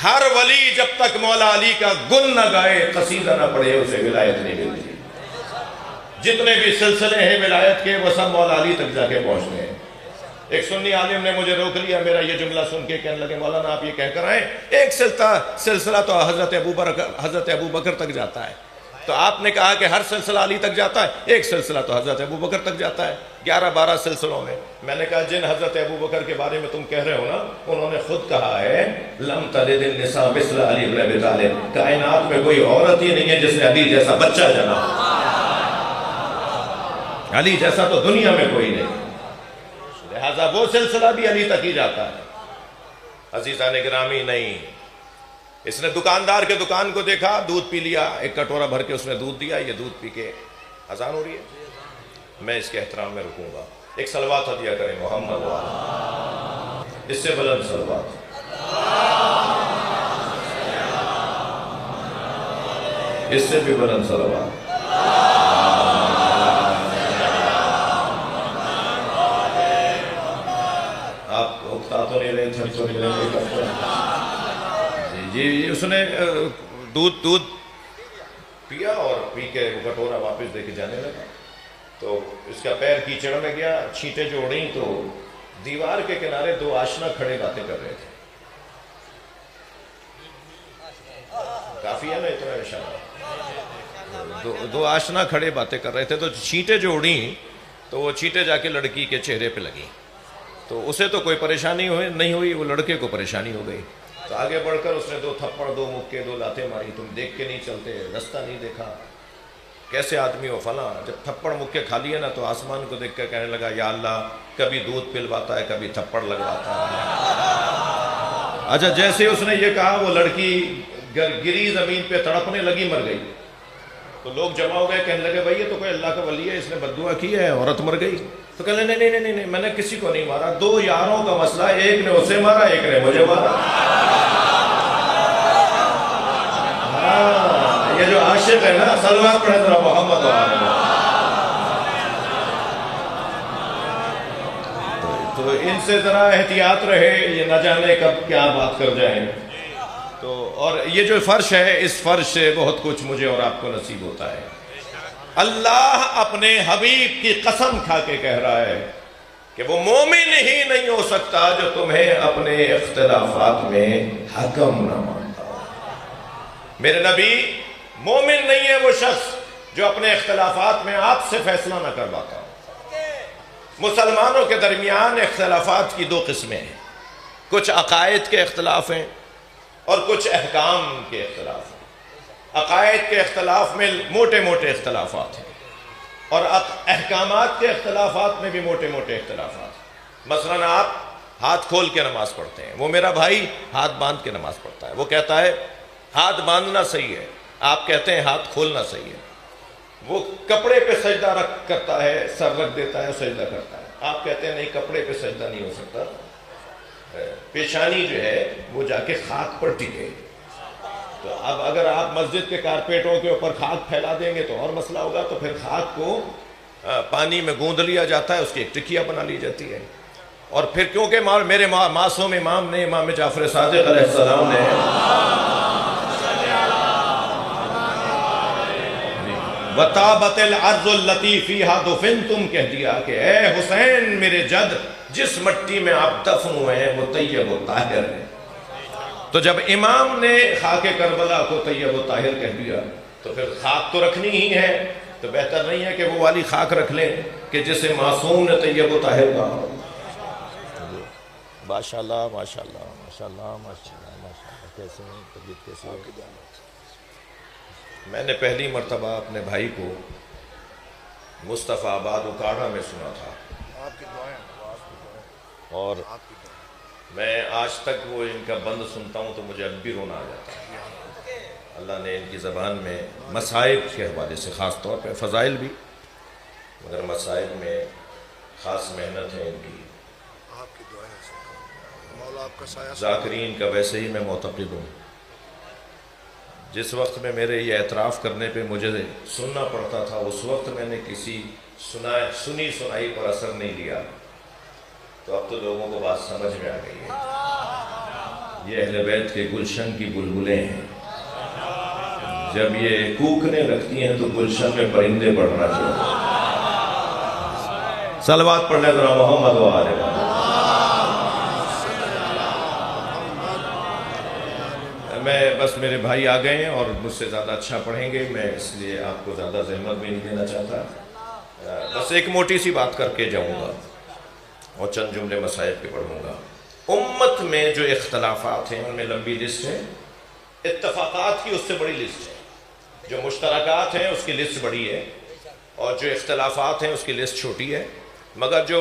ہر ولی جب تک مولا علی کا گن نہ گائے، قصیدہ نہ پڑھے، اسے ولایت نہیں ملتی۔ جتنے بھی سلسلے ہیں ولایت کے وہ سب مولا علی تک جا کے پہنچتے ہیں۔ ایک سنی عالم نے مجھے روک لیا میرا یہ جملہ سن کے، کہنے لگے مولانا آپ یہ کہہ کر آئیں ایک سلسلہ تو حضرت ابوبکر تک جاتا ہے، تو آپ نے کہا کہ ہر سلسلہ علی تک جاتا ہے، ایک سلسلہ تو حضرت ابوبکر تک جاتا ہے 11-12 سلسلوں میں۔ میں نے کہا جن حضرت ابوبکر کے بارے میں تم کہہ رہے ہو نا، انہوں نے خود کہا ہے لم تلد النساء مثل علی بن ابی طالب، کائنات میں کوئی عورت ہی نہیں ہے جس نے علی جیسا بچہ جنا، علی جیسا تو دنیا میں کوئی نہیں، لہذا وہ سلسلہ بھی علی تک ہی جاتا ہے۔ عزیزان گرامی نہیں، اس نے دکاندار کے دکان کو دیکھا، دودھ پی لیا، ایک کٹورا بھر کے اس نے دودھ دیا، یہ دودھ پی کے اذان ہو رہی ہے، میں اس کے احترام میں رکوں گا، ایک صلوات ہدیہ کریں محمد والا، اس سے بلند صلوات، اس سے بھی بلند صلوات۔ آپ اکتا تو نہیں رہے، جھل تو نہیں رہے، جی اس نے دودھ پیا اور پی کے کٹورا واپس دے کے جانے لگا، تو اس کا پیر کیچڑ میں گیا، چھینٹیں جو اڑیں تو دیوار کے کنارے دو آشنا کھڑے باتیں کر رہے تھے۔ کافی ہے نا اتنا اشارہ، دو آشنا کھڑے باتیں کر رہے تھے، تو چھینٹیں جو اڑیں تو وہ چھینٹیں جا کے لڑکی کے چہرے پہ لگیں، تو اسے تو کوئی پریشانی نہیں ہوئی، وہ لڑکے کو پریشانی ہو گئی، تو آگے بڑھ کر اس نے 2 تھپڑ 2 مکے 2 لاتیں ماری، تم دیکھ کے نہیں چلتے، رستہ نہیں دیکھا، کیسے آدمی ہو فلاں، جب تھپڑ مکے کھا لیے نا تو آسمان کو دیکھ کر کہنے لگا یا اللہ کبھی دودھ پلواتا ہے کبھی تھپڑ لگواتا ہے۔ اچھا جیسے اس نے یہ کہا وہ لڑکی گری زمین پہ تڑپنے لگی، مر گئی، تو لوگ جمع ہو گئے، کہنے لگے بھائی یہ تو کوئی اللہ کا ولی ہے، اس نے بد دعا کی ہے، عورت مر گئی، تو کہنے لگے نہیں میں نے کسی کو نہیں مارا، 2 یاروں کا مسئلہ، ایک نے اسے مارا ایک نے مجھے مارا۔ یہ جو عاشق ہے نا، صلوات پڑھے ذرا محمد وآلہ، تو ان سے ذرا احتیاط رہے، یہ نہ جانے کب کیا بات کر جائیں۔ تو اور یہ جو فرش ہے، اس فرش سے بہت کچھ مجھے اور آپ کو نصیب ہوتا ہے۔ اللہ اپنے حبیب کی قسم کھا کے کہہ رہا ہے کہ وہ مومن ہی نہیں ہو سکتا جو تمہیں اپنے اختلافات میں حکم نہ مانتا ہو۔ میرے نبی مومن نہیں ہے وہ شخص جو اپنے اختلافات میں آپ سے فیصلہ نہ کرواتا ہو۔ مسلمانوں کے درمیان اختلافات کی 2 قسمیں ہیں، کچھ عقائد کے اختلاف ہیں اور کچھ احکام کے اختلاف ہیں۔ عقائد کے اختلاف میں موٹے موٹے اختلافات ہیں، اور احکامات کے اختلافات میں بھی موٹے موٹے اختلافات ہیں۔ مثلاً آپ ہاتھ کھول کے نماز پڑھتے ہیں، وہ میرا بھائی ہاتھ باندھ کے نماز پڑھتا ہے، وہ کہتا ہے ہاتھ باندھنا صحیح ہے، آپ کہتے ہیں ہاتھ کھولنا صحیح ہے۔ وہ کپڑے پہ سجدہ کرتا ہے، سر رکھ دیتا ہے، سجدہ کرتا ہے، آپ کہتے ہیں نہیں کپڑے پہ سجدہ نہیں ہو سکتا، پیشانی جو ہے وہ جا کے خاک پر ٹکے۔ تو اب اگر آپ مسجد کے کارپیٹوں کے اوپر خاک پھیلا دیں گے تو اور مسئلہ ہوگا، تو پھر خاک کو پانی میں گوندھ لیا جاتا ہے، اس کی ایک ٹکیا بنا لی جاتی ہے، اور پھر کیونکہ میرے معصوم امام نے، امام جعفر صادق علیہ السلام نے وَتَابَتِ الْعَرْضُ الَّتِي فِيهَا دُفِنْتُمْ کہہ دیا کہ اے حسین میرے جد، جس مٹی میں آپ دفن ہوئے ہیں وہ طیب و طاہر ہے۔ تو جب امام نے خاک کربلا کو طیب و طاہر کہہ دیا تو پھر خاک تو رکھنی ہی ہے، تو بہتر نہیں ہے کہ وہ والی خاک رکھ لیں کہ جسے معصوم نے طیب و طاہر کہا ہو۔ ماشاءاللہ ماشاءاللہ ماشاءاللہ ماشاءاللہ ماشاءاللہ، کیسے ہیں طبیعت کیسی ہے؟ میں نے پہلی مرتبہ اپنے بھائی کو مصطفیٰ آباد اکاڑا میں سنا تھا، اور میں آج تک وہ ان کا بند سنتا ہوں تو مجھے اب بھی رونا آ جاتا ہے۔ اللہ نے ان کی زبان میں مصائب کے حوالے سے، خاص طور پہ فضائل بھی، مگر مصائب میں خاص محنت ہے ان کی۔ ذاکرین کا ویسے ہی میں معتقد ہوں، جس وقت میں میرے یہ اعتراف کرنے پہ مجھے سننا پڑتا تھا، اس وقت میں نے کسی سنی سنائی پر اثر نہیں لیا، تو اب تو لوگوں کو بات سمجھ میں آ گئی ہے۔ یہ اہل بیت کے گلشن کی بلبلیں ہیں، جب یہ کوکنے لگتی ہیں تو گلشن میں پرندے پڑھنا چاہیے۔ صلوات پڑھ لیں ذرا محمد و آل محمد۔ میں بس میرے بھائی آ گئے ہیں اور مجھ سے زیادہ اچھا پڑھیں گے، میں اس لیے آپ کو زیادہ زحمت بھی نہیں دینا چاہتا، بس ایک موٹی سی بات کر کے جاؤں گا اور چند جملے مسائل پہ پڑھوں گا۔ امت میں جو اختلافات ہیں ان میں لمبی لسٹ ہے، اتفاقات کی اس سے بڑی لسٹ ہے، جو مشترکات ہیں اس کی لسٹ بڑی ہے اور جو اختلافات ہیں اس کی لسٹ چھوٹی ہے، مگر جو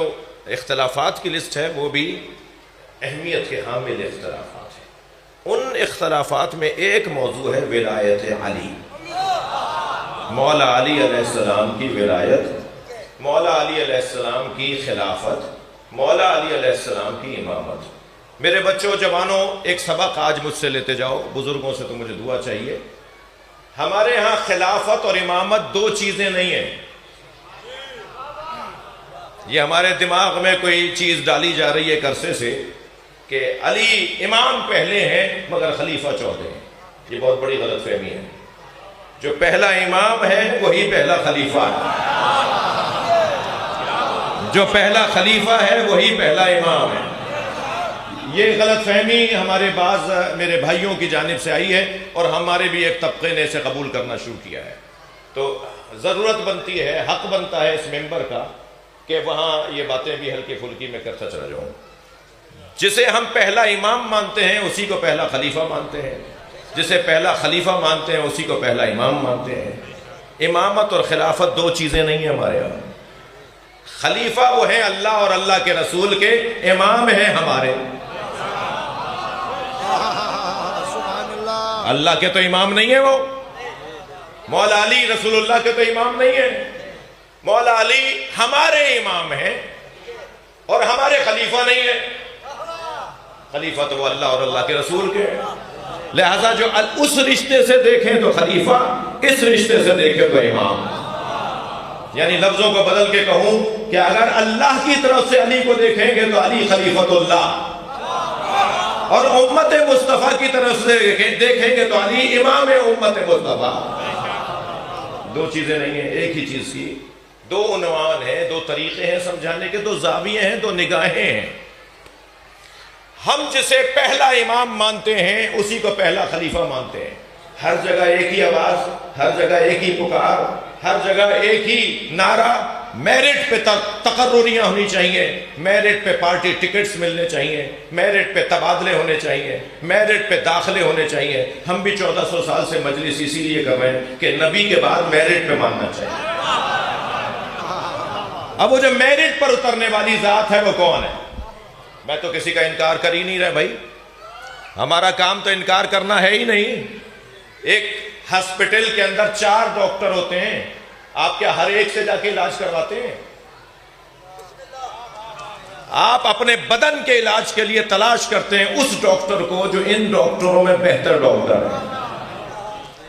اختلافات کی لسٹ ہے وہ بھی اہمیت کے حامل اختلافات ہیں۔ ان اختلافات میں ایک موضوع ہے ولایت علی، مولا علی علیہ السلام کی ولایت، مولا علی علیہ السلام کی خلافت، مولا علی علیہ السلام کی امامت۔ میرے بچوں جوانوں، ایک سبق آج مجھ سے لیتے جاؤ، بزرگوں سے تو مجھے دعا چاہیے۔ ہمارے ہاں خلافت اور امامت دو چیزیں نہیں ہیں، یہ ہمارے دماغ میں کوئی چیز ڈالی جا رہی ہے ایک عرصے سے کہ علی امام پہلے ہیں مگر خلیفہ چوتھے ہیں، یہ بہت بڑی غلط فہمی ہے۔ جو پہلا امام ہے وہی پہلا خلیفہ ہے، جو پہلا خلیفہ ہے وہی پہلا امام ہے۔ یہ غلط فہمی ہمارے بعض میرے بھائیوں کی جانب سے آئی ہے اور ہمارے بھی ایک طبقے نے اسے قبول کرنا شروع کیا ہے، تو ضرورت بنتی ہے، حق بنتا ہے اس ممبر کا کہ وہاں یہ باتیں بھی ہلکی پھلکی میں کرتا چلا جاؤں۔ جسے ہم پہلا امام مانتے ہیں اسی کو پہلا خلیفہ مانتے ہیں، جسے پہلا خلیفہ مانتے ہیں اسی کو پہلا امام مانتے ہیں۔ امامت اور خلافت دو چیزیں نہیں ہیں ہمارے یہاں۔ خلیفہ وہ ہیں اللہ اور اللہ کے رسول کے، امام ہیں ہمارے۔ اللہ کے تو امام نہیں ہے وہ، مولا علی رسول اللہ کے تو امام نہیں ہے، مولا علی ہمارے امام ہیں اور ہمارے خلیفہ نہیں ہیں۔ خلیفہ تو وہ اللہ اور اللہ کے رسول کے، لہذا جو اس رشتے سے دیکھیں تو خلیفہ، اس رشتے سے دیکھیں تو امام۔ یعنی لفظوں کو بدل کے کہوں کہ اگر اللہ کی طرف سے علی کو دیکھیں گے تو علی خلیفۃ اللہ، اور امت مصطفیٰ کی طرف سے دیکھیں گے تو علی امام امت مصطفیٰ۔ دو چیزیں نہیں ہیں، ایک ہی چیز کی دو عنوان ہیں، دو طریقے ہیں سمجھانے کے، دو زاویے ہیں، دو نگاہیں ہیں۔ ہم جسے پہلا امام مانتے ہیں اسی کو پہلا خلیفہ مانتے ہیں۔ ہر جگہ ایک ہی آواز، ہر جگہ ایک ہی پکار، ہر جگہ ایک ہی نعرہ، میرٹ پہ تقرریاں ہونی چاہیے، میرٹ پہ پارٹی ٹکٹس ملنے چاہیے، میرٹ پہ تبادلے ہونے چاہیے، میرٹ پہ داخلے ہونے چاہیے۔ ہم بھی 1400 سال سے مجلس اسی لیے کر رہے ہیں کہ نبی کے بعد میرٹ پہ ماننا چاہیے۔ اب وہ جو میرٹ پر اترنے والی ذات ہے وہ کون ہے؟ میں تو کسی کا انکار کر ہی نہیں رہا بھائی، ہمارا کام تو انکار کرنا ہے ہی نہیں۔ ایک ہسپٹل کے اندر 4 ڈاکٹر ہوتے ہیں، آپ کیا ہر ایک سے جا کے علاج کرواتے ہیں؟ آپ اپنے بدن کے علاج کے لیے تلاش کرتے ہیں اس ڈاکٹر کو جو ان ڈاکٹروں میں بہتر ڈاکٹر ہے۔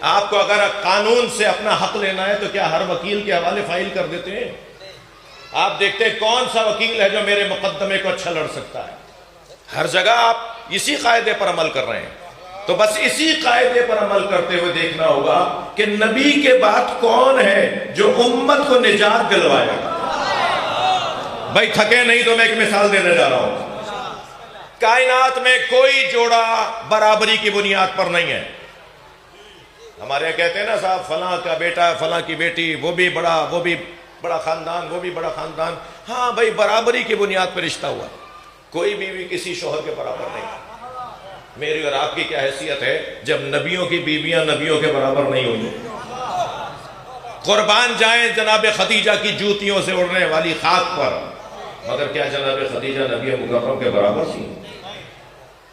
آپ کو اگر قانون سے اپنا حق لینا ہے تو کیا ہر وکیل کے حوالے فائل کر دیتے ہیں؟ آپ دیکھتے ہیں کون سا وکیل ہے جو میرے مقدمے کو اچھا لڑ سکتا ہے۔ ہر جگہ آپ اسی قاعدے پر عمل کر رہے ہیں، تو بس اسی قاعدے پر عمل کرتے ہوئے دیکھنا ہوگا کہ نبی کے بعد کون ہے جو امت کو نجات دلوائے گا۔ بھائی تھکے نہیں تو میں ایک مثال دینے جا رہا ہوں۔ کائنات میں کوئی جوڑا برابری کی بنیاد پر نہیں ہے۔ ہمارے یہاں کہتے ہیں نا صاحب فلاں کا بیٹا فلاں کی بیٹی، وہ بھی بڑا خاندان، وہ بھی بڑا خاندان۔ ہاں بھائی برابری کی بنیاد پر رشتہ ہوا، کوئی بیوی کسی شوہر کے برابر نہیں۔ میری اور آپ کی کیا حیثیت ہے جب نبیوں کی بیویاں نبیوں کے برابر نہیں ہوئی؟ قربان جائیں جناب خدیجہ کی جوتیوں سے اڑنے والی خاک پر، مگر کیا جناب خدیجہ نبی مکرم کے برابر تھی؟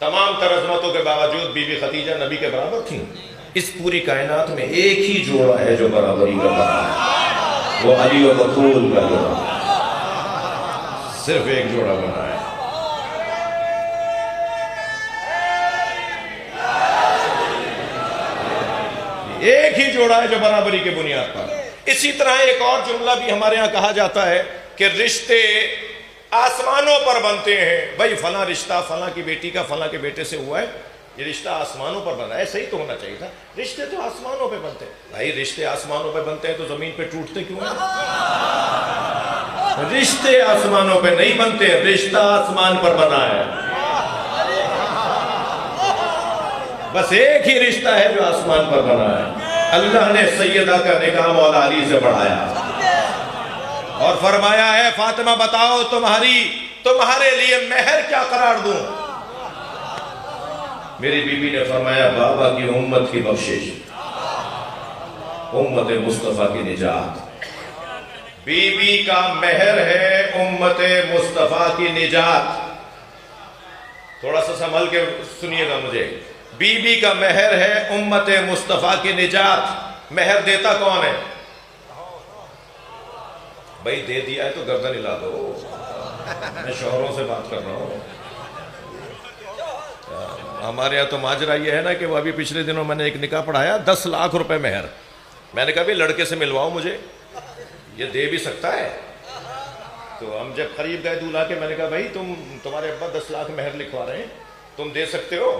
تمام تر عظمتوں کے باوجود بی بی خدیجہ نبی کے برابر تھیں؟ اس پوری کائنات میں ایک ہی جوڑا ہے جو برابری کا برابر ہے، وہ علی و بطول کا جوڑا، صرف ایک جوڑا بنا ہے۔ ایک ہی جوڑا ہے جو برابری کے بنیاد پر۔ اسی طرح ایک اور جملہ بھی ہمارے ہاں کہا جاتا ہے کہ رشتے آسمانوں پر بنتے ہیں۔ بھائی فلاں رشتہ فلاں کی بیٹی کا فلاں کے بیٹے سے ہوا ہے، یہ رشتہ آسمانوں پر بنا ہے، صحیح تو ہونا چاہیے تھا، رشتے تو آسمانوں پہ بنتے ہیں۔ بھائی رشتے آسمانوں پہ بنتے ہیں تو زمین پہ ٹوٹتے کیوں ہیں؟ رشتے آسمانوں پہ نہیں بنتے، رشتہ آسمان پر بنا ہے۔ بس ایک ہی رشتہ ہے جو آسمان پر بنا ہے، اللہ نے سیدہ کا نکاح مولا علی سے بڑھایا اور فرمایا ہے فاطمہ بتاؤ تمہارے لیے مہر کیا قرار دوں؟ میری بیوی نے فرمایا بابا کی امت کی بخشش، امت مصطفیٰ کی نجات۔ بیوی کا مہر ہے امت مصطفیٰ کی نجات۔ تھوڑا سا سنبھل کے سنیے گا مجھے، بیوی کا مہر ہے امت مصطفیٰ کی نجات۔ مہر دیتا کون ہے؟ بھائی دے دیا ہے تو گردن ہلا دو، میں شوہروں سے بات کر رہا ہوں۔ ہمارے یہاں تو ماجرا یہ ہے نا کہ وہ ابھی پچھلے دنوں میں نے ایک نکاح پڑھایا 10 لاکھ روپے مہر۔ میں نے کہا بھی لڑکے سے ملواؤ مجھے، یہ دے بھی سکتا ہے؟ تو ہم جب قریب گئے دولہا کے، میں نے کہا بھائی تمہارے ابا 10 لاکھ مہر لکھوا رہے ہیں، تم دے سکتے ہو؟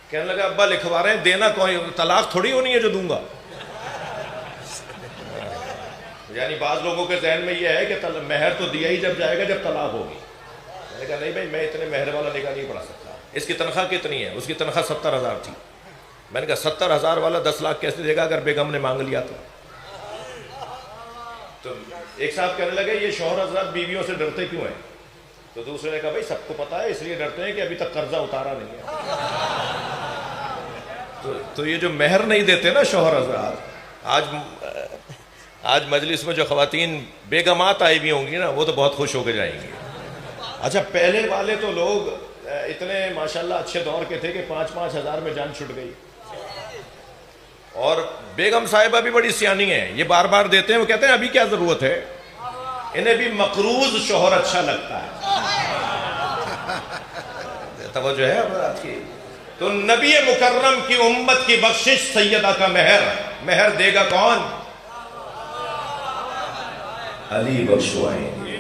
کہنے لگا ابا لکھوا رہے ہیں، دینا کوئی طلاق تھوڑی ہونی ہے جو دوں گا۔ یعنی بعض لوگوں کے ذہن میں یہ ہے کہ مہر تو دیا ہی جب جائے گا جب طلاق ہوگی۔ میں نے کہا نہیں بھائی، میں اتنے مہر والا نکاح نہیں پڑھا سکتا۔ اس کی تنخواہ کتنی ہے؟ اس کی تنخواہ 70,000 تھی۔ میں نے کہا 70,000 والا 10 لاکھ کیسے دے گا اگر بیگم نے مانگ لیا تو ایک صاحب کہنے لگے یہ شوہر حضرات بیویوں سے ڈرتے کیوں ہیں؟ تو دوسرے نے کہا بھائی سب کو پتا ہے، اس لیے ڈرتے ہیں کہ ابھی تک قرضہ اتارا نہیں ہے۔ تو یہ جو مہر نہیں دیتے نا شوہر حضرات، آج مجلس میں جو خواتین بیگمات آئی بھی ہوں گی نا، وہ تو بہت خوش ہو کے جائیں گی۔ اچھا پہلے والے تو لوگ اتنے ماشاءاللہ اچھے دور کے تھے کہ 5-5 ہزار میں جان چھٹ گئی، اور بیگم صاحبہ بھی بڑی سیانی ہیں، یہ بار بار دیتے ہیں، وہ کہتے ہیں ابھی کیا ضرورت ہے، انہیں بھی مقروض شوہر اچھا لگتا ہے۔ توجہ ہے حضرات کی؟ تو نبی مکرم کی امت کی بخشش سیدہ کا مہر دے گا کون؟ علی بخشوائیں گے۔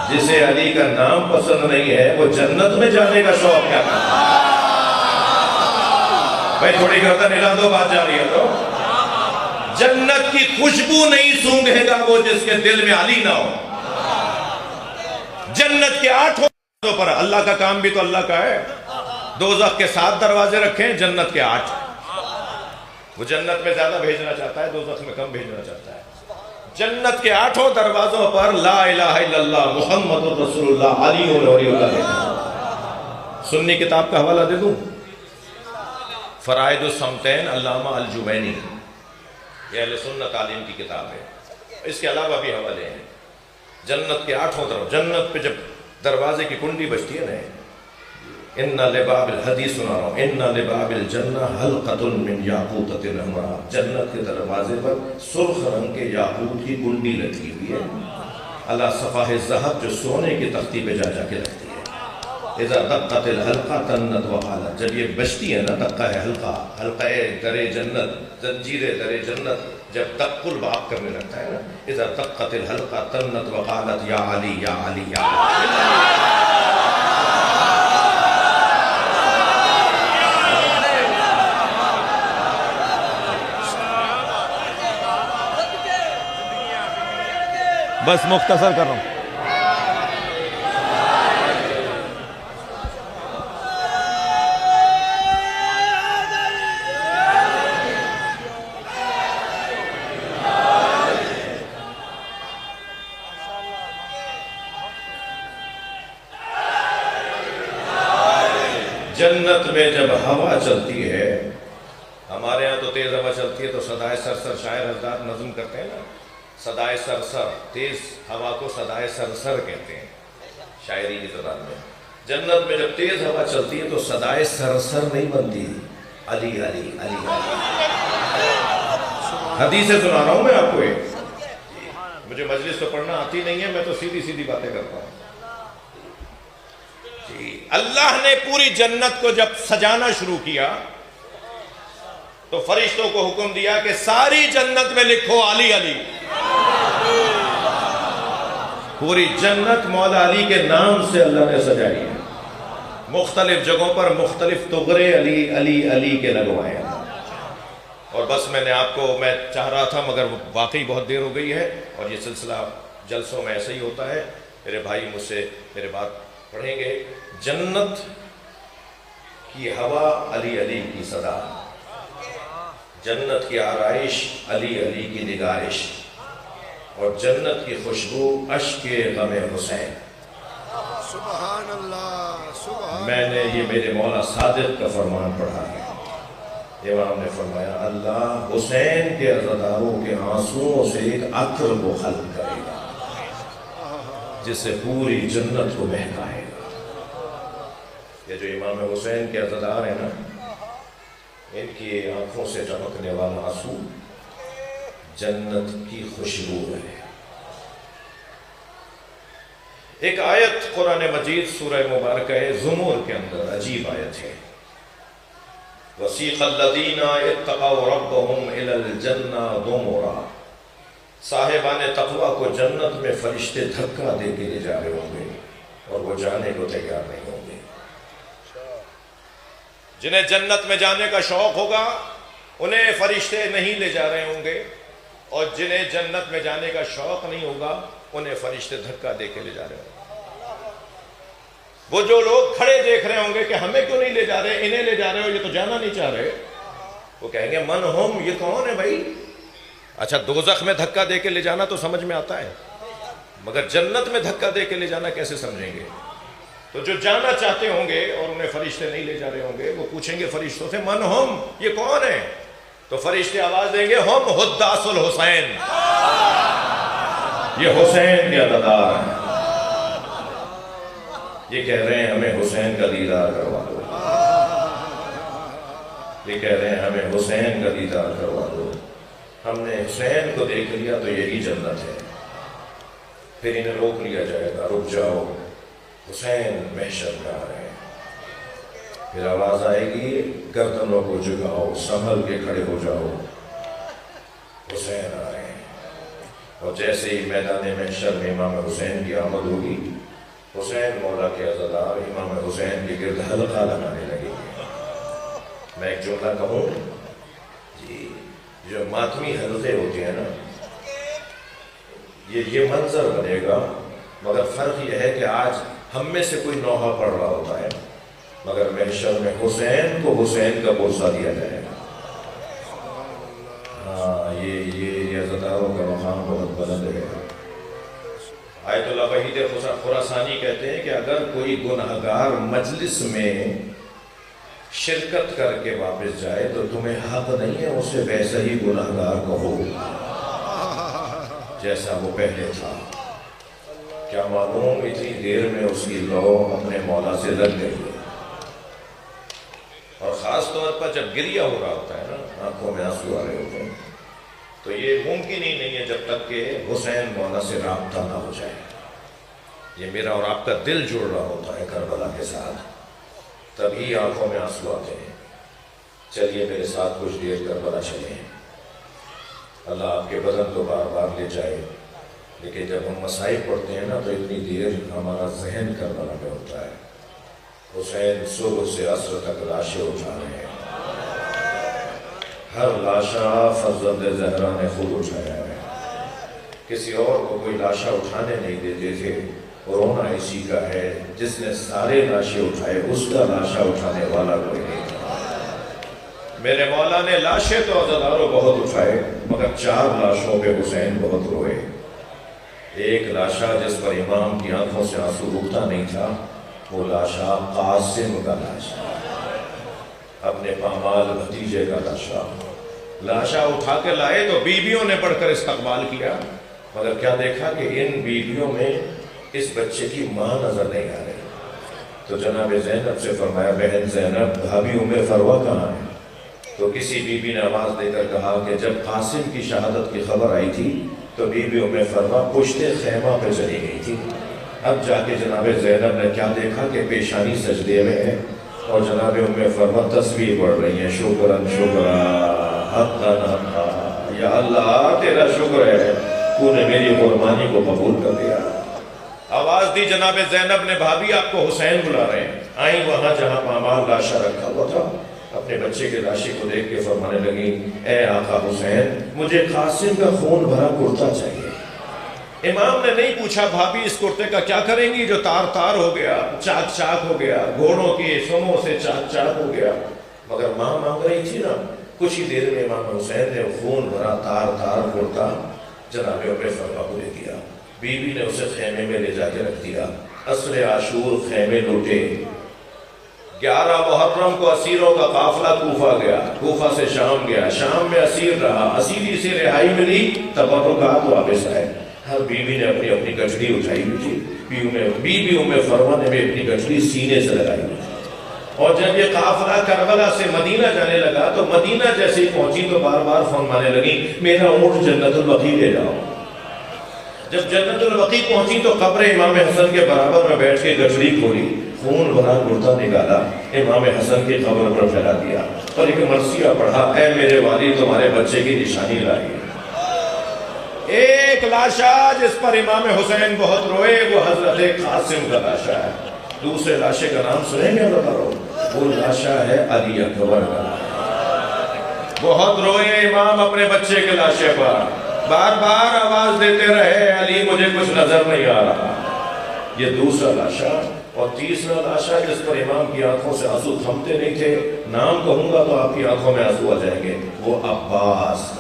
جسے علی کا نام پسند نہیں ہے وہ جنت میں جانے کا شوق کیا کرتا ہے؟ بھائی تھوڑی گردن ہلا دو، بات جا رہی ہے تو۔ جنت کی خوشبو نہیں سونگھے گا وہ جس کے دل میں علی نہ ہو۔ جنت کے 8 دروازوں پر، اللہ کا کام بھی تو اللہ کا ہے، دوزخ کے 7 دروازے رکھیں، جنت کے 8۔ وہ جنت میں زیادہ بھیجنا چاہتا ہے، دوزخ میں کم بھیجنا چاہتا ہے۔ جنت کے 8 دروازوں پر لا الہ الا اللہ محمد رسول اللہ علی ولی اللہ۔ سنی کتاب کا حوالہ دے دوں، فرائض الصمتین علامہ الجوینی، یہ اہل سنت تعلیم کی کتاب ہے، اس کے علاوہ بھی حوالے ہیں۔ جنت کے 8 دروازے، جنت پہ جب دروازے کی کنڈی بجتی ہے نا، ان لباب الحدیث سنا رہا ہوں، ان لباب الجنہ حلقۃ من یاقوتۃ حمراء، جنت کے دروازے پر سرخ رنگ کے یاقوت کی کنڈی لگی ہوئی ہے، اللہ صفاح الذہب جو سونے کی تختی پہ جا کے لگتی ہے۔ اذا دقت الحلقہ تنت وقالت، جب یہ بجتی ہے نا، دقہ ہے حلقہ در جنت، زنجیر در جنت جب دق الباب کرنے لگتا ہے نا، اذا دقت الحلقہ تنت وقالت یا علی یا علی یا علی۔ بس مختصر کر رہا ہوں۔ جنت میں جب ہوا چلتی ہے، ہمارے ہاں تو تیز ہوا چلتی ہے تو صدائے سرسر شاعر حضرات نظم کرتے ہیں نا، صدائے سرسر، تیز ہوا کو صدائے سرسر کہتے ہیں شاعری کی زبان میں۔ جنت میں جب تیز ہوا چلتی ہے تو صدائے سرسر نہیں بنتی، علی علی علی علی۔ حدیثیں سنا رہا ہوں میں آپ کو، مجھے مجلس تو پڑھنا آتی نہیں ہے، میں تو سیدھی سیدھی باتیں کرتا ہوں۔ اللہ نے پوری جنت کو جب سجانا شروع کیا تو فرشتوں کو حکم دیا کہ ساری جنت میں لکھو علی علی۔ پوری جنت مولا علی کے نام سے اللہ نے سجائی ہے۔ مختلف جگہوں پر مختلف تغرے علی علی علی کے لگوائے ہیں. اور بس میں چاہ رہا تھا مگر واقعی بہت دیر ہو گئی ہے، اور یہ سلسلہ جلسوں میں ایسا ہی ہوتا ہے. میرے بھائی مجھ سے میرے بات پڑھیں گے. جنت کی ہوا علی علی کی صدا، جنت کی آرائش علی علی کی نگارش، اور جنت کی خوشبو اشک غم حسین. سبحان اللہ سبحان. میں نے یہ میرے مولا صادق کا فرمان پڑھا ہے. امام نے فرمایا اللہ حسین کے عزاداروں کے آنسوؤں سے ایک عطر کو خلق کرے گا جس سے پوری جنت کو مہکائے گا. یہ جو امام حسین کے عزادار ہیں نا، ان کی آنکھوں سے چمکنے والا آنسو جنت کی خوشبو ہے. ایک آیت قرآن مجید سورہ مبارکہ زمر کے اندر عجیب آیت ہے. وَسِيقَ الَّذِينَ اتَّقَوْا رَبَّهُمْ إِلَى الْجَنَّةِ زُمُرًا. صاحبان تقوی کو جنت میں فرشتے دھکا دے کے لے جا رہے ہوں گے اور وہ جانے کو تیار نہیں ہوں گے. جنہیں جنت میں جانے کا شوق ہوگا انہیں فرشتے نہیں لے جا رہے ہوں گے، اور جنہیں جنت میں جانے کا شوق نہیں ہوگا انہیں فرشتے دھکا دے کے لے جا رہے ہوں گے. وہ جو لوگ کھڑے دیکھ رہے ہوں گے کہ ہمیں کیوں نہیں لے جا رہے، انہیں لے جا رہے ہو، یہ تو جانا نہیں چاہ رہے، وہ کہیں گے من ہم، یہ کون ہے بھائی؟ اچھا دوزخ میں دھکا دے کے لے جانا تو سمجھ میں آتا ہے، مگر جنت میں دھکا دے کے لے جانا کیسے سمجھیں گے؟ تو جو جانا چاہتے ہوں گے اور انہیں فرشتے نہیں لے جا رہے ہوں گے، وہ پوچھیں گے فرشتوں سے من ہم، یہ کون ہے؟ تو فرشتے آواز دیں گے ہم حداث الحسین، یہ حسین کے عزادار ہیں، یہ کہہ رہے ہیں ہمیں حسین کا دیدار کروا دو، یہ کہہ رہے ہیں ہمیں حسین کا دیدار کروا دو. ہم نے حسین کو دیکھ لیا تو یہی جنت ہے. پھر انہیں روک لیا جائے گا، رک جاؤ حسین محشر میں آ رہے ہیں. پھر آواز آئے گی گردنوں کو جھکاؤ، سنبھل کے کھڑے ہو جاؤ، حسین آ رہے ہیں. اور جیسے ہی میدان محشر میں امام حسین کی آمد ہوگی، حسین مولا کے عزادار امام حسین کے گرد حلقہ لگانے لگیں گے. میں ایک جملہ کہوں، جی جو ماتمی حلقے ہوتے ہیں نا، یہ منظر بنے گا، مگر فرق یہ ہے کہ آج ہم میں سے کوئی نوحہ پڑھ رہا ہوتا ہے، مگر محشر میں حسین کو حسین کا بوسہ دیا جائے گا. ہاں یہ عزاداروں کا مقام بہت بلند ہے. آیت اللہ وحید خراسانی کہتے ہیں کہ اگر کوئی گنہگار مجلس میں شرکت کر کے واپس جائے تو تمہیں حق نہیں ہے اسے ویسا ہی گنہگار کہو جیسا وہ پہلے تھا. کیا معلوم اتنی دیر میں اس کی لو اپنے مولا سے لگ گئی ہے. اور خاص طور پر جب گریہ ہو رہا ہوتا ہے نا، آنکھوں میں آنسو آ رہے ہوتے ہیں، تو یہ ممکن ہی نہیں ہے جب تک کہ حسین مولا سے رابطہ نہ ہو جائے. یہ میرا اور آپ کا دل جڑ رہا ہوتا ہے کربلا کے ساتھ، تبھی آنکھوں میں آنسو آتے ہیں. چلیے میرے ساتھ کچھ دیر کربلا چلیں. اللہ آپ کے بدن تو بار بار لے جائے، لیکن جب ہم مسائل پڑھتے ہیں نا تو اتنی دیر ہمارا ذہن کربلا میں ہوتا ہے. حسین صبح سے عصر تک لاشیں اٹھا رہے ہیں. ہر لاشا فرزند زہرا نے خود اٹھایا ہے. کسی اور کو کوئی لاشا اٹھانے نہیں دیتے تھے. رونا اسی کا ہے جس نے سارے لاشیں اٹھائے، اس کا لاشا اٹھانے والا کوئی نہیں تھا. میرے مولا نے لاشیں تو عزاداروں بہت اٹھائے، مگر 4 لاشوں پہ حسین بہت روئے. ایک لاشا جس پر امام کی آنکھوں سے آنسو رکتا نہیں تھا، وہ لاشا قاسم کا لاشا، اپنے پامال بھتیجے کا لاشا. لاشا اٹھا کے لائے تو بیویوں نے بڑھ کر استقبال کیا، مگر کیا دیکھا کہ ان بیویوں میں اس بچے کی ماں نظر نہیں آ رہی. تو جناب زینب سے فرمایا بہن زینب، بھابھی ام فروہ کہاں ہے؟ تو کسی بی بی نے آواز دے کر کہا کہ جب قاسم کی شہادت کی خبر آئی تھی تو بی بی ام فروہ پشت خیمہ پہ چلی گئی تھی. اب جا کے جناب زینب نے کیا دیکھا کہ پیشانی سجدے میں ہے اور جناب ام فروہ تسبیح پڑھ رہی ہیں، شکرا شکرا حقا حقا، یا اللہ تیرا شکر ہے تو نے میری قربانی کو قبول کر لیا. آواز دی جناب زینب نے، بھابھی آپ کو حسین بلا رہے ہیں۔ آئیں وہاں جہاں پامال لاشا رکھا ہوا تھا، اپنے بچے کے لاشے کو دیکھ کے فرمانے لگی، اے آقا حسین، مجھے قاسم کا خون بھرا کرتا چاہیے۔ امام نے نہیں پوچھا بھابھی اس کرتے کا کیا کریں گی جو تار تار ہو گیا، چاک چاک ہو گیا، گھوڑوں کی سموں سے چاک چاک ہو گیا، مگر ماں مانگ رہی تھی نا۔ کچھ ہی دیر میں امام حسین نے خون بھرا تار تار کرتا جناب عمر فرما کو دے دیا۔ بیوی نے اسے خیمے میں لے جا کے رکھ دیا۔ عصر عاشور خیمے لوٹے۔ 11 محرم کو اسیروں کا قافلہ کوفہ گیا، کوفہ سے شام گیا، شام میں اسیر رہا، اسیری سے رہائی ملی، تبرکات واپس آئے۔ ہر بیوی نے اپنی اپنی گٹھڑی اٹھائی ہوئی تھی۔ بیوی ام فرما نے بھی اپنی گٹھڑی سینے سے لگائی ہوئی تھی۔ اور جب یہ قافلہ کربلا سے مدینہ جانے لگا تو مدینہ جیسے ہی پہنچی تو بار بار فرمانے لگی، میرا اونٹ جنت البقیع لے جاؤ۔ جب جنت البقیع پہنچی تو قبر امام حسن کے برابر میں بیٹھ کے گٹھڑی کھولی، خون بھرا کرتا نکالا، امام حسن کی قبر پر پھیلا دیا اور ایک مرثیہ پڑھا، اے میرے والد تمہارے بچے کی نشانی لائی۔ ایک لاشا جس پر امام حسین بہت روئے وہ حضرت قاسم کا لاشا ہے۔ دوسرے لاشے کا نام سنیں گے بتا رہا ہوں، وہ لاشا ہے علی اکبر کا۔ بہت روئے امام اپنے بچے کے لاشے پر، بار بار آواز دیتے رہے، علی مجھے کچھ نظر نہیں آ رہا۔ یہ دوسرا لاشا۔ اور تیسرا لاشا جس پر امام کی آنکھوں سے آنسو تھمتے نہیں تھے، نام کہوں گا تو آپ کی آنکھوں میں آنسو آ جائیں گے، وہ عباس۔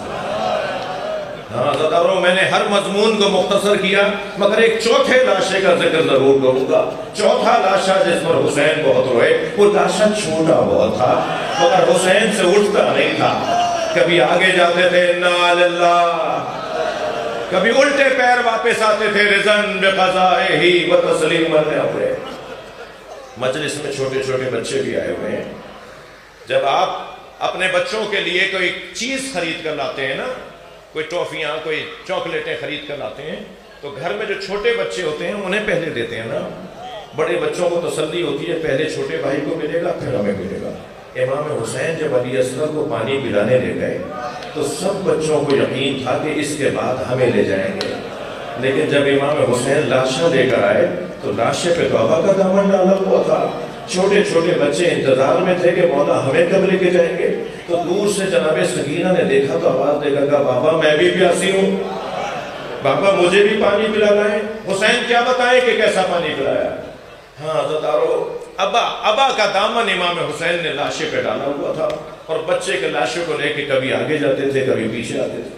ہاں زداروں، میں نے ہر مضمون کو مختصر کیا مگر ایک چوتھے لاشے کا ذکر ضرور کروں گا۔ چوتھا لاشا جس پر حسین بہت روئے، وہ لاشا چھوٹا بہت تھا مگر حسین سے اٹھتا نہیں تھا۔ کبھی آگے جاتے تھے انا للہ، کبھی الٹے پیر واپس آتے تھے رضن بقضائہ و تسلیما لامرہ۔ مجلس میں چھوٹے چھوٹے بچے بھی آئے ہوئے ہیں۔ جب آپ اپنے بچوں کے لیے کوئی چیز خرید کر لاتے ہیں نا، کوئی ٹافیاں کوئی چاکلیٹیں خرید کر لاتے ہیں تو گھر میں جو چھوٹے بچے ہوتے ہیں انہیں پہلے دیتے ہیں نا۔ بڑے بچوں کو تسلی ہوتی ہے پہلے چھوٹے بھائی کو ملے گا پھر ہمیں ملے گا۔ امام حسین جب علی اصغر کو پانی پلانے لے گئے تو سب بچوں کو یقین تھا کہ اس کے بعد ہمیں لے جائیں گے، لیکن جب امام حسین لاشا لے کر آئے تو لاشے پہ توبہ کا دامن ڈالا ہوا تھا۔ چھوٹے چھوٹے بچے انتظار میں تھے کہ مولا ہمیں کب لے کے جائیں گے۔ تو دور سے جناب سکینہ نے دیکھا تو آواز دے کر کہا، بابا میں بھی پیاسی ہوں، بابا مجھے بھی پانی پلانا ہے۔ حسین کیا بتائیں کہ کیسا پانی پلایا؟ ہاں عزتدارو، ابا کا دامن امام حسین نے لاشے پہ ڈالا ہوا تھا اور بچے کے لاشوں کو لے کے کبھی آگے جاتے تھے کبھی پیچھے آتے تھے۔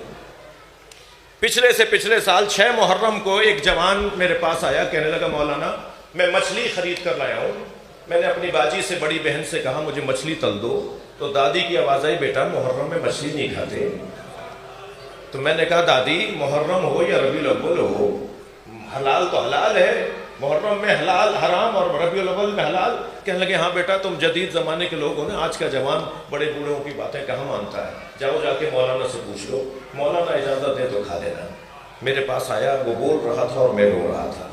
پچھلے سے پچھلے سال 6 محرم کو ایک جوان میرے پاس آیا، کہنے لگا مولانا میں مچھلی خرید کر لایا ہوں۔ میں نے اپنی باجی سے بڑی بہن سے کہا مجھے مچھلی تل دو، تو دادی کی آواز آئی بیٹا محرم میں مچھلی نہیں کھاتے۔ تو میں نے کہا دادی محرم ہو یا ربیع الاول ہو، حلال تو حلال ہے، محرم میں حلال حرام اور ربیع الاول میں حلال۔ کہنے لگے ہاں بیٹا تم جدید زمانے کے لوگ ہو نا، آج کا جوان بڑے بوڑھوں کی باتیں کہاں مانتا ہے، جاؤ جا کے مولانا سے پوچھ لو، مولانا اجازت دے تو کھا لینا۔ میرے پاس آیا، وہ بول رہا تھا اور میں رو رہا تھا۔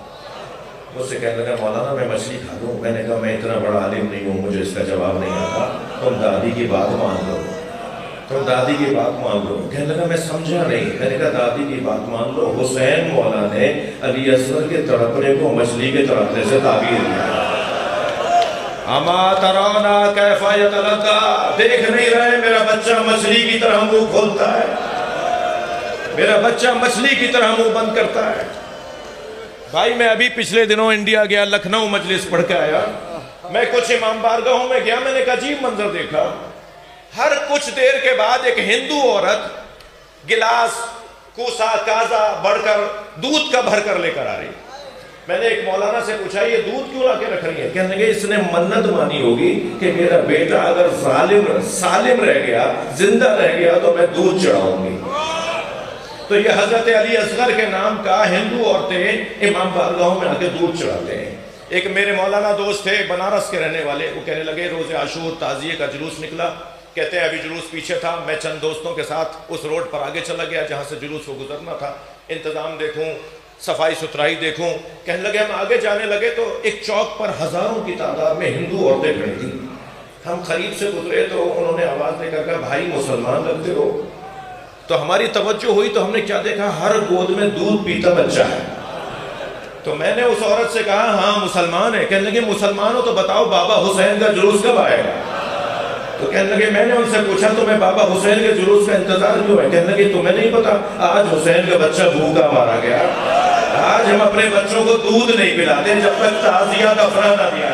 مجھ سے کہنے لگا مولانا میں مچھلی کھا لوں؟ میں نے کہا میں اتنا بڑا عالم نہیں ہوں، مجھے اس کا جواب نہیں آتا، تم دادی کی بات مان لو، تم دادی کی بات مان لو۔ کہنے لگا میں سمجھا نہیں۔ میں نے کہا دادی کی بات مان لو، حسین مولا نے علی اصغر کے تڑپنے کو مچھلی کے تڑپنے سے تعبیر کیا۔ اما ترونا کیف یتلقا، دیکھ نہیں رہے میرا بچہ مچھلی کی طرح منہ کھولتا ہے، میرا بچہ مچھلی کی طرح منہ بند کرتا ہے۔ بھائی میں ابھی پچھلے دنوں انڈیا گیا، لکھنؤ مجلس پڑھ کے آیا، میں کچھ امام بارگاہوں میں گیا، میں نے ایک عجیب منظر دیکھا۔ ہر کچھ دیر کے بعد ایک ہندو عورت گلاس کوسا کازا بڑھ کر دودھ کا بھر کر لے کر آ رہی۔ میں نے ایک مولانا سے پوچھا یہ دودھ کیوں لا کے رکھ رہی ہے؟ کہنے لگے اس نے منت مانی ہوگی کہ میرا بیٹا اگر سالم رہ گیا، زندہ رہ گیا تو میں دودھ چڑھاؤں گی۔ تو یہ حضرت علی اصغر کے نام کا ہندو عورتیں امام بارگاہوں میں آ کے دودھ چڑھاتے ہیں۔ ایک میرے مولانا دوست تھے بنارس کے رہنے والے، وہ کہنے لگے روز عاشور تعزیے کا جلوس نکلا، کہتے ہیں ابھی جلوس پیچھے تھا، میں چند دوستوں کے ساتھ اس روڈ پر آگے چلا گیا جہاں سے جلوس کو گزرنا تھا، انتظام دیکھوں، صفائی ستھرائی دیکھوں۔ کہنے لگے ہم آگے جانے لگے تو ایک چوک پر ہزاروں کی تعداد میں ہندو عورتیں کھڑی تھیں۔ ہم قریب سے گزرے تو انہوں نے آواز دے کر کہا بھائی مسلمان لگتے ہو؟ تو ہماری توجہ ہوئی تو ہم نے کیا دیکھا، ہر گود میں دودھ پیتا بچہ ہے۔ تو میں نے اس عورت سے کہا ہاں مسلمان ہے. کہنے لگے مسلمان ہو تو بتاؤ بابا حسین کا جلوس کب آئے گا؟ تو کہنے لگے میں نے ان سے پوچھا تمہیں بابا حسین کے جلوس کا انتظار کیوں ہے؟ کہنے لگے تمہیں نہیں پتا آج حسین کا بچہ بھوکا مارا گیا. آج ہم اپنے بچوں کو دودھ نہیں پلاتے جب تک تعزیہ دفنا نہ دیا.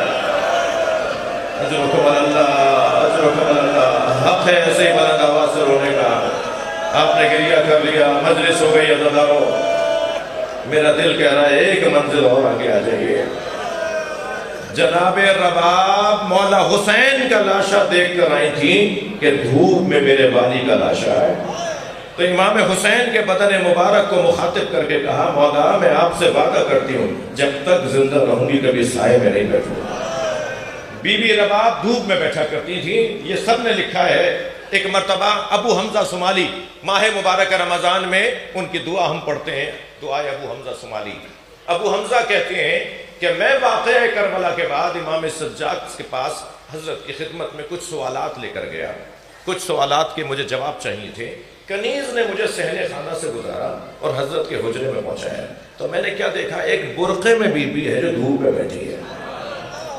اجرکم اللہ، اجرکم اللہ. حق ہے ایسے ہی بلند آواز سے رونے کا. آپ نے گریہ کر لیا، مجلس ہو گئی عزادارو. میرا دل کہہ رہا ہے ایک منزل اور آگے آ جائیے. جناب رباب مولا حسین کا لاشا دیکھ کر آئی تھی کہ دھوپ میں میرے والی کا لاشا ہے. تو امام حسین کے بدن مبارک کو مخاطب کر کے کہا مولا میں آپ سے وعدہ کرتی ہوں جب تک زندہ رہوں گی کبھی سائے میں نہیں بیٹھوں. بی بی رباب دھوپ میں بیٹھا کرتی تھی. یہ سب نے لکھا ہے. ایک مرتبہ ابو حمزہ صومالی ماہ مبارک رمضان میں ان کی دعا ہم پڑھتے ہیں، دعائے ابو حمزہ صومالی. ابو حمزہ کہتے ہیں کہ میں واقعہ کربلا کے بعد امام سجاد کے پاس حضرت کی خدمت میں کچھ سوالات لے کر گیا. کچھ سوالات کے مجھے جواب چاہیے تھے. کنیز نے مجھے صحن خانہ سے گزارا اور حضرت کے حجرے میں پہنچایا. تو میں نے کیا دیکھا؟ ایک برقعے میں بی بی ہے جو دھوپ میں بیٹھی ہے.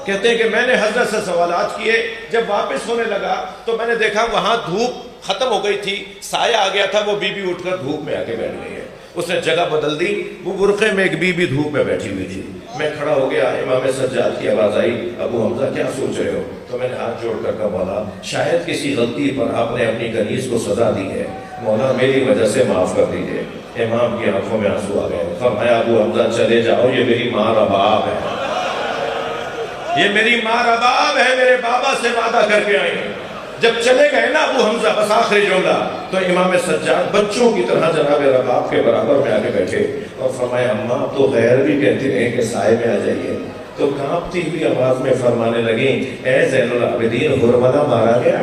کہتے ہیں کہ میں نے حضرت سے سوالات کیے. جب واپس ہونے لگا تو میں نے دیکھا وہاں دھوپ ختم ہو گئی تھی، سایہ آ گیا تھا. وہ بی بی اٹھ کر دھوپ میں آ کے بیٹھ گئی ہے. اس نے جگہ بدل دی. وہ برقعے میں ایک بی بی دھوپ میں بیٹھی ہوئی تھی. میں کھڑا ہو گیا. امام سجاد کی آواز آئی ابو حمزہ کیا سوچ رہے ہو؟ تو میں نے ہاتھ جوڑ کر کہا مولا شاید کسی غلطی پر آپ نے اپنی کنیز کو سزا دی ہے، مولا میری وجہ سے معاف کر دیجیے. امام کی آنکھوں میں آنسو آ گئے. فرمایا ابو حمزہ چلے جاؤ، یہ میری ماں رباب ہے، یہ میری ماں رباب ہے، میرے بابا سے وعدہ کر کے آئی. جب چلے گئے نا ابو حمزہ بس آخری جملہ، تو امام سجاد بچوں کی طرح جناب رباب کے برابر میں آگے بیٹھے اور فرمایا اماں آپ تو غیر بھی کہتے ہیں کہ سائے میں آ جائیے. تو کانپتی ہوئی آواز میں فرمانے لگیں اے زین العابدین ہرملہ مارا گیا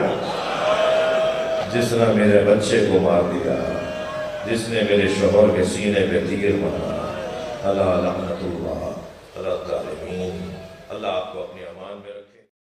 جس نے میرے بچے کو مار دیا، جس نے میرے شوہر کے سینے پہ تیر مارا. اللہ لعنت اللہ علی الظالمین. اللہ آپ کو اپنی